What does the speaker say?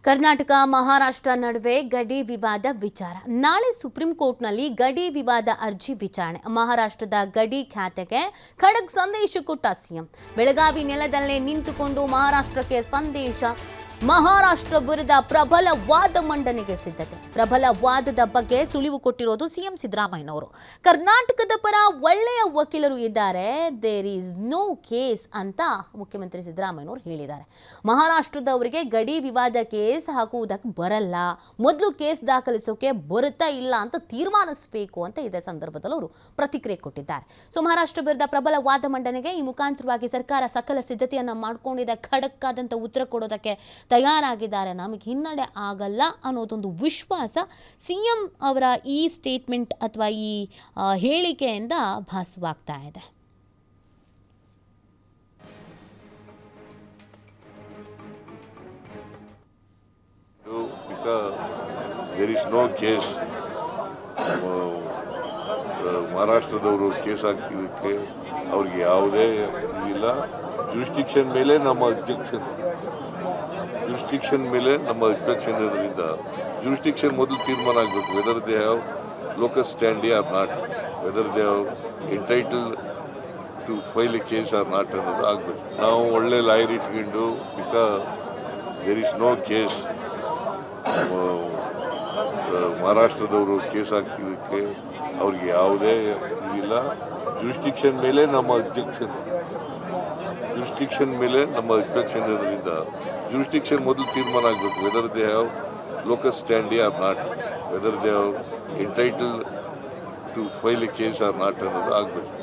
ಕರ್ನಾಟಕ ಮಹಾರಾಷ್ಟ್ರ ನಡುವೆ ಗಡಿ ವಿವಾದ ವಿಚಾರ. ನಾಳೆ ಸುಪ್ರೀಂ ಕೋರ್ಟ್ನಲ್ಲಿ ಗಡಿ ವಿವಾದ ಅರ್ಜಿ ವಿಚಾರಣೆ. ಮಹಾರಾಷ್ಟ್ರದ ಗಡಿ ಖ್ಯಾತೆಗೆ ಖಡಕ್ ಸಂದೇಶ ಕೊಟ್ಟ ಸಿಎಂ. ಬೆಳಗಾವಿ ನೆಲದಲ್ಲೇ ನಿಂತುಕೊಂಡು ಮಹಾರಾಷ್ಟ್ರಕ್ಕೆ ಸಂದೇಶ. ಮಹಾರಾಷ್ಟ್ರ ವಿರುದ್ಧ ಪ್ರಬಲ ವಾದ ಮಂಡನೆಗೆ ಸಿದ್ಧತೆ. ಪ್ರಬಲ ವಾದದ ಬಗ್ಗೆ ಸುಳಿವು ಕೊಟ್ಟಿರೋದು ಸಿಎಂ ಸಿದ್ದರಾಮಯ್ಯನವರು. ಕರ್ನಾಟಕದ ಪರ ಒಳ್ಳೆಯ ವಕೀಲರು ಇದ್ದಾರೆ, ದೇರ್ ಈಸ್ ನೋ ಕೇಸ್ ಅಂತ ಮುಖ್ಯಮಂತ್ರಿ ಸಿದ್ದರಾಮಯ್ಯನವರು ಹೇಳಿದ್ದಾರೆ. ಮಹಾರಾಷ್ಟ್ರದವರಿಗೆ ಗಡಿ ವಿವಾದ ಕೇಸ್ ಹಾಕುವುದಕ್ಕೆ ಬರಲ್ಲ, ಮೊದಲು ಕೇಸ್ ದಾಖಲಿಸೋಕೆ ಬರುತ್ತಾ ಇಲ್ಲ ಅಂತ ತೀರ್ಮಾನಿಸಬೇಕು ಅಂತ ಇದೇ ಸಂದರ್ಭದಲ್ಲಿ ಅವರು ಪ್ರತಿಕ್ರಿಯೆ ಕೊಟ್ಟಿದ್ದಾರೆ. ಸೊ ಮಹಾರಾಷ್ಟ್ರ ವಿರುದ್ಧ ಪ್ರಬಲ ವಾದ ಮಂಡನೆಗೆ ಈ ಮುಖಾಂತರವಾಗಿ ಸರ್ಕಾರ ಸಕಲ ಸಿದ್ಧತೆಯನ್ನು ಮಾಡಿಕೊಂಡಿದೆ. ಖಡಕ್ ಆದಂಥ ಉತ್ತರ ಕೊಡೋದಕ್ಕೆ ತಯಾರಾಗಿದ್ದಾರೆ. ನಮಗೆ ಹಿನ್ನಡೆ ಆಗಲ್ಲ ಅನ್ನೋದೊಂದು ವಿಶ್ವಾಸ ಸಿಎಂ ಅವರ ಈ ಸ್ಟೇಟ್ಮೆಂಟ್ ಅಥವಾ ಈ ಹೇಳಿಕೆಯಿಂದ ಭಾಸವಾಗ್ತಾ ಇದೆ. There is no case. ಮಹಾರಾಷ್ಟ್ರದವರು ಕೇಸ್ ಹಾಕಿದ್ದಕ್ಕೆ ಅವ್ರಿಗೆ ಯಾವುದೇ ಇದಿಲ್ಲ. ಜುರಿಸ್ಡಿಕ್ಷನ್ ಮೇಲೆ ನಮ್ಮ ಅಬ್ಜೆಕ್ಷನ್ ಇರೋದ್ರಿಂದ ಜುರಿಸ್ಡಿಕ್ಷನ್ ಮೊದಲು ತೀರ್ಮಾನ ಆಗಬೇಕು. Whether they have locus standi or not, whether they have entitle to file a case or not ಅನ್ನೋದು ಆಗಬೇಕು. ನಾವು ಒಳ್ಳೆ ಲಾಯರ್ ಇಟ್ಕೊಂಡು ದೇರ್ ಇಸ್ ನೋ ಕೇಸ್. ಮಹಾರಾಷ್ಟ್ರದವರು ಕೇಸ್ ಹಾಕಿದ್ದಕ್ಕೆ ಅವ್ರಿಗೆ ಯಾವುದೇ ಇದಿಲ್ಲ. ಜುರಿಸ್ಡಿಕ್ಷನ್ ಮೇಲೆ ನಮ್ಮ ಅಬ್ಜೆಕ್ಷನ್ ಇರೋದ್ರಿಂದ ಜುರಿಸ್ಡಿಕ್ಷನ್ ಮೊದಲು ತೀರ್ಮಾನ ಆಗಬೇಕು. Whether they have locus standi or not, whether they have entitle to file a case or not ಅನ್ನೋದು ಆಗಬೇಕು.